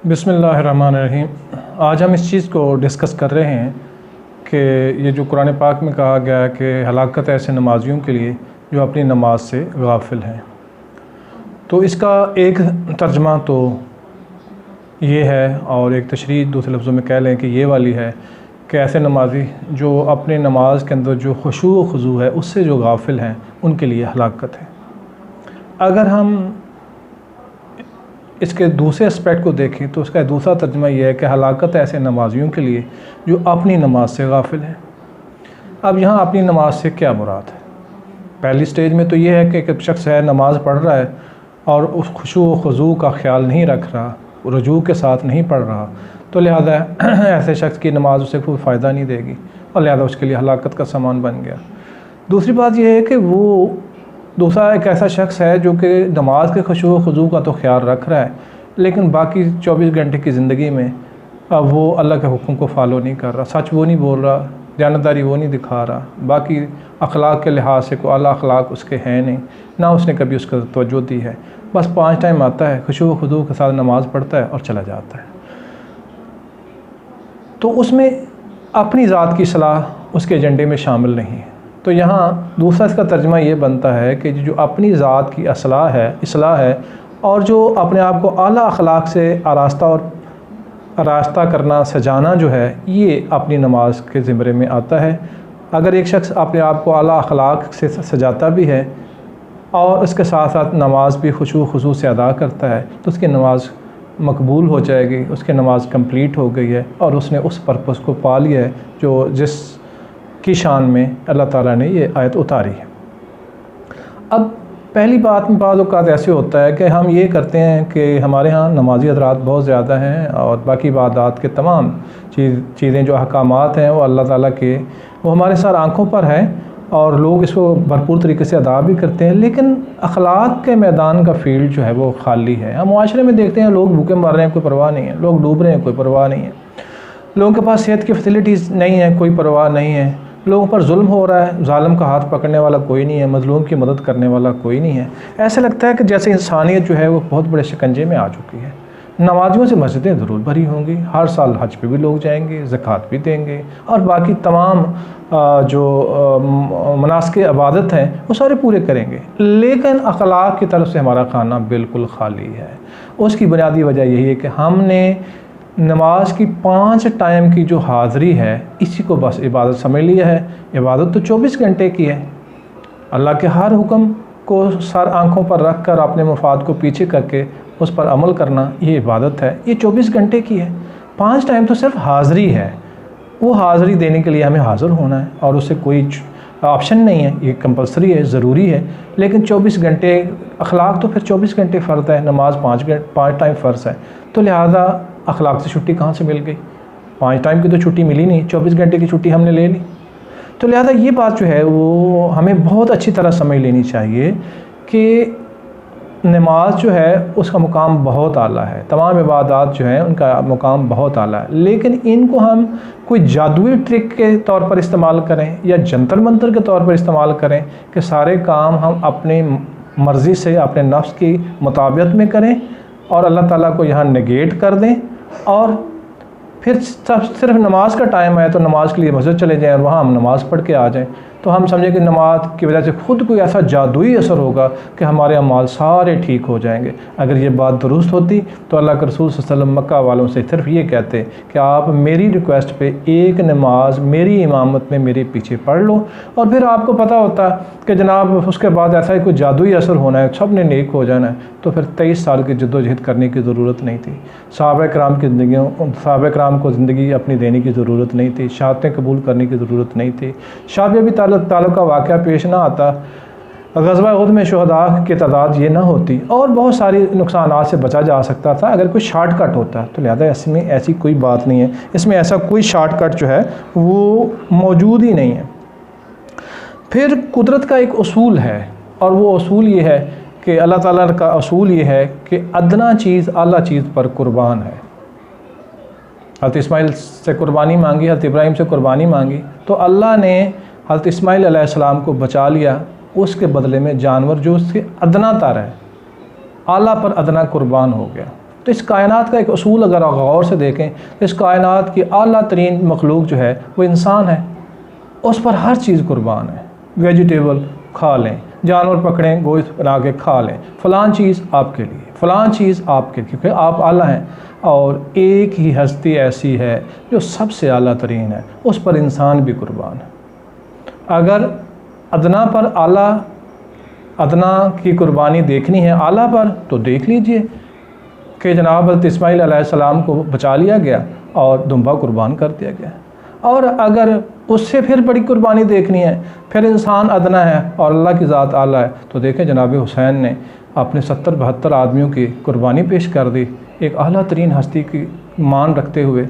बिस्मिल्लाहिर्रहमानिर्रहीम। आज हम इस चीज़ को डिस्कस कर रहे हैं कि ये जो कुरान पाक में कहा गया है कि हलाकत ऐसे नमाजियों के लिए जो अपनी नमाज से गाफिल हैं। तो इसका एक तर्जमा तो ये है और एक तशरीह दूसरे लफ्ज़ों में कह लें कि ये वाली है कि ऐसे नमाजी जो अपने नमाज के अंदर जो खुशू व खुजू है उससे जो गाफिल हैं उनके लिए हलाकत है। अगर हम इसके दूसरे एस्पेक्ट को देखें तो उसका दूसरा तर्जुमा यह है कि हलाकत ऐसे नमाजियों के लिए जो अपनी नमाज से गाफिल हैं। अब यहाँ अपनी नमाज से क्या मुराद है? पहली स्टेज में तो ये है कि एक शख्स है, नमाज़ पढ़ रहा है और उस खुशू व खुजू का ख्याल नहीं रख रहा, रुजू के साथ नहीं पढ़ रहा, तो लिहाजा ऐसे शख्स की नमाज उसे कोई फ़ायदा नहीं देगी और लिहाजा उसके लिए हलाकत का सामान बन गया। दूसरी बात यह है कि वो दूसरा एक ऐसा शख्स है जो कि नमाज के खुशू व खुजू का तो ख्याल रख रहा है, लेकिन बाकी 24 घंटे की ज़िंदगी में अब वो अल्लाह के हुक्म को फॉलो नहीं कर रहा, सच वो नहीं बोल रहा, दयानतदारी वो नहीं दिखा रहा, बाकी अखलाक के लिहाज से कोई आला अखलाक उसके हैं नहीं, ना उसने कभी उसका तवज्जो दी है। बस 5 टाइम आता है, खुशू व खुजू के साथ नमाज़ पढ़ता है और चला जाता है। तो उसमें अपनी ज़ात की सलाह उसके एजेंडे में शामिल नहीं है। तो यहाँ दूसरा इसका तर्जुमा ये बनता है कि जो अपनी ज़ात की इसलाह है और जो अपने आप को आला अखलाक से आरास्ता करना, सजाना जो है, ये अपनी नमाज के ज़िम्मे में आता है। अगर एक शख्स अपने आप को आला अखलाक से सजाता भी है और उसके साथ साथ नमाज भी खुशू खुशू से अदा करता है तो उसकी नमाज मकबूल हो जाएगी, उसकी नमाज कंप्लीट हो गई है और उसने उस पर्पस को पा लिया है जो जिस की शान में अल्लाह ताला ने ये आयत उतारी है। अब पहली बात में बाज़ औक़ात ऐसे होता है कि हम ये करते हैं कि हमारे यहाँ नमाजी हज़रात बहुत ज़्यादा हैं और बाकी इबादत के तमाम चीज़ें जो अहकामात हैं वो अल्लाह ताला के वो हमारे साथ आँखों पर हैं और लोग इसको भरपूर तरीके से अदा भी करते हैं, लेकिन अखलाक के मैदान का फील्ड जो है वो खाली है। हम माशरे में देखते हैं लोग भूखे मर रहे हैं, कोई परवाह नहीं है, लोग डूब रहे हैं, कोई परवाह नहीं है, लोगों के पास सेहत की फैसिलिटीज़ नहीं है, कोई परवाह नहीं है, लोगों पर जुल्म हो रहा है, जालिम का हाथ पकड़ने वाला कोई नहीं है, मज़लूम की मदद करने वाला कोई नहीं है। ऐसा लगता है कि जैसे इंसानियत जो है वो बहुत बड़े शिकंजे में आ चुकी है। नमाजियों से मस्जिदें ज़रूर भरी होंगी, हर साल हज पे भी लोग जाएंगे, ज़कात भी देंगे और बाकी तमाम जो मनासिक इबादत हैं वो सारे पूरे करेंगे, लेकिन अखलाक की तरफ से हमारा खाना बिल्कुल खाली है। उसकी बुनियादी वजह यही है कि हमने नमाज की 5 टाइम की जो हाज़िरी है इसी को बस इबादत समझ लिया है। इबादत तो 24 घंटे की है, अल्लाह के हर हुक्म को सर आँखों पर रख कर अपने मफाद को पीछे करके उस पर अमल करना ये इबादत है, ये 24 घंटे की है। 5 टाइम तो सिर्फ हाज़िरी है, वो हाज़िरी देने के लिए हमें हाज़िर होना है और उससे कोई ऑप्शन नहीं है, ये कंपलसरी है, ज़रूरी है। लेकिन 24 घंटे अखलाक तो फिर 24 घंटे फ़र्ज़ है, नमाज 5 टाइम फ़र्ज़ है, तो लिहाजा अखलाक से छुट्टी कहाँ से मिल गई? 5 टाइम की तो छुट्टी मिली नहीं, 24 घंटे की छुट्टी हमने ले ली। तो लिहाजा ये बात जो है वो हमें बहुत अच्छी तरह समझ लेनी चाहिए कि नमाज जो है उसका मुकाम बहुत आला है, तमाम इबादत जो हैं उनका मुकाम बहुत आला है, लेकिन इनको हम कोई जादुई ट्रिक के तौर पर इस्तेमाल करें या जंतर मंतर के तौर पर इस्तेमाल करें कि सारे काम हम अपनी मर्ज़ी से अपने नफ्स की मुताबियत में करें और अल्लाह ताला को यहाँ नेगेट कर दें और फिर सिर्फ नमाज का टाइम है तो नमाज के लिए मस्जिद चले जाएं और वहाँ हम नमाज़ पढ़ के आ जाएं, तो हम समझें कि नमाज की वजह से ख़ुद कोई ऐसा जादुई असर होगा कि हमारे अमाल सारे ठीक हो जाएंगे। अगर ये बात दुरुस्त होती तो अल्लाह के रसूल सल्लल्लाहु अलैहि वसल्लम मक्का वालों से सिर्फ ये कहते कि आप मेरी रिक्वेस्ट पे एक नमाज मेरी इमामत में मेरे पीछे पढ़ लो और फिर आपको पता होता कि जनाब उसके बाद ऐसा ही कोई जादुई असर होना है, सब ने नेक हो जाना है, तो फिर 23 साल की जद्दोजहद करने की ज़रूरत नहीं थी। सहाबा कराम को ज़िंदगी अपनी देने की ज़रूरत नहीं थी, शहादतें कबूल करने की ज़रूरत नहीं थी। शायद अभी ताल्लुक़ का वाक़या पेश ना आता, ग़ज़वा उहद में शुहदा की तादाद ये ना होती और बहुत सारी नुकसानात से बचा जा सकता था अगर कोई शार्टकट होता। तो लिहाजा इसमें ऐसी कोई बात नहीं है, इसमें ऐसा कोई शार्टकट जो है वो मौजूद ही नहीं है। फिर कुदरत का एक उसूल है और वो उसूल ये है कि अल्लाह ताला का उसूल ये है कि अदना चीज़ आला चीज़ पर कुर्बान है। हज़रत इस्माइल से कुर्बानी मांगी, हज़रत इब्राहीम से कुर्बानी मांगी, तो अल्लाह ने हज़रत इस्माइल अलैहिस्सलाम को बचा लिया, उसके बदले में जानवर जो उससे अदना तर है आला पर अदना कुर्बान हो गया। तो इस कायनात का एक असूल अगर आप गौर से देखें तो इस कायनात की आला तरीन मखलूक जो है वो इंसान है, उस पर हर चीज़ कुर्बान है। वेजिटेबल खा लें, जानवर पकड़ें, गोश्त बना के खा लें, फ़लाँ चीज़ आपके लिए, फ़लाँ चीज़ आपके लिए, क्योंकि आप आला हैं। और एक ही हस्ती ऐसी है जो सबसे आला तरीन है, उस पर इंसान भी कुर्बान है। अगर अदना पर आला, अदना की कुर्बानी देखनी है आला पर, तो देख लीजिए कि जनाब हज़रत इस्माईल अलैहिस्सलाम को बचा लिया गया और दुम्बा कुर्बान कर दिया गया। और अगर उससे फिर बड़ी कुर्बानी देखनी है, फिर इंसान अदना है और अल्लाह की ज़ात आला है, तो देखें जनाब हुसैन ने अपने 70-72 आदमियों की कुर्बानी पेश कर दी, एक आला तरीन हस्ती की मान रखते हुए,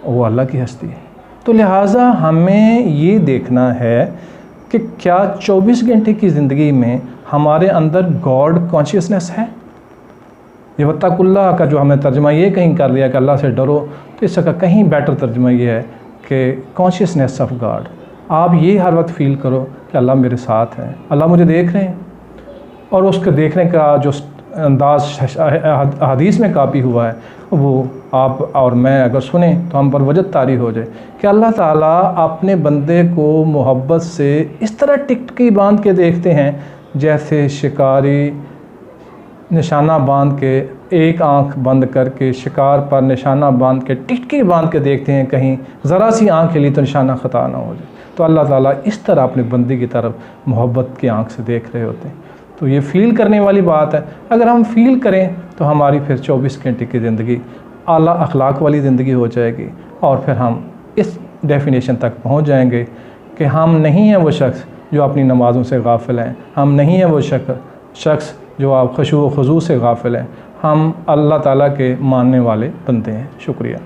वो अल्लाह की हस्ती है। तो लिहाजा हमें ये देखना है कि क्या 24 घंटे की ज़िंदगी में हमारे अंदर गॉड कॉन्शियसनेस है। ये वत्तकुल्लाह का जो हमने तर्जुमा ये कहीं कर लिया कि अल्लाह से डरो, तो इसका कहीं बेटर तर्जुमा ये है कि कॉन्शियसनेस ऑफ गॉड। आप ये हर वक्त फ़ील करो कि अल्लाह मेरे साथ है, अल्लाह मुझे देख रहे हैं। और उसके देखने का जो अंदाज़ हदीस में काफ़ी हुआ है, वो आप और मैं अगर सुने तो हम पर वजद तारी हो जाए कि अल्लाह ताला अपने बंदे को मोहब्बत से इस तरह टिकटकी बांध के देखते हैं जैसे शिकारी निशाना बांध के, एक आंख बंद करके शिकार पर निशाना बांध के, टिकटकी बांध के देखते हैं कहीं ज़रा सी आंख हिली तो निशाना ख़ता ना हो जाए। तो अल्लाह ताला इस तरह अपने बंदे की तरफ मोहब्बत की आंख से देख रहे होते हैं। तो ये फ़ील करने वाली बात है। अगर हम फ़ील करें तो हमारी फिर 24 घंटे की ज़िंदगी आला अखलाक वाली ज़िंदगी हो जाएगी, और फिर हम इस डेफिनेशन तक पहुँच जाएंगे कि हम नहीं हैं वो शख्स जो अपनी नमाज़ों से गाफिल हैं, हम नहीं हैं वो शख्स जो आप खुशू व खुजू से गाफिल हैं, हम अल्लाह ताला के मानने वाले बनते हैं। शुक्रिया।